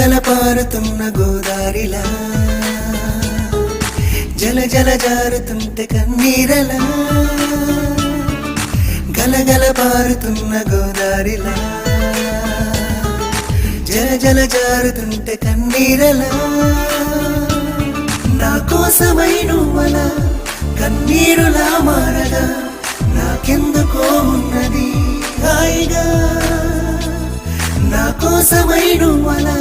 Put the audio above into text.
గలగల పారుతున్న గోదారిలా జల జల జారుతుంటే కన్నీరలా గలగల పారుతున్న గోదారిలా జల జల జారుతుంటే కన్నీరలా నా కోసమై నువ్వలా కన్నీరులా మారగా నాకెందుకో ఉన్నది హాయిగా నా కోసమై నువ్వలా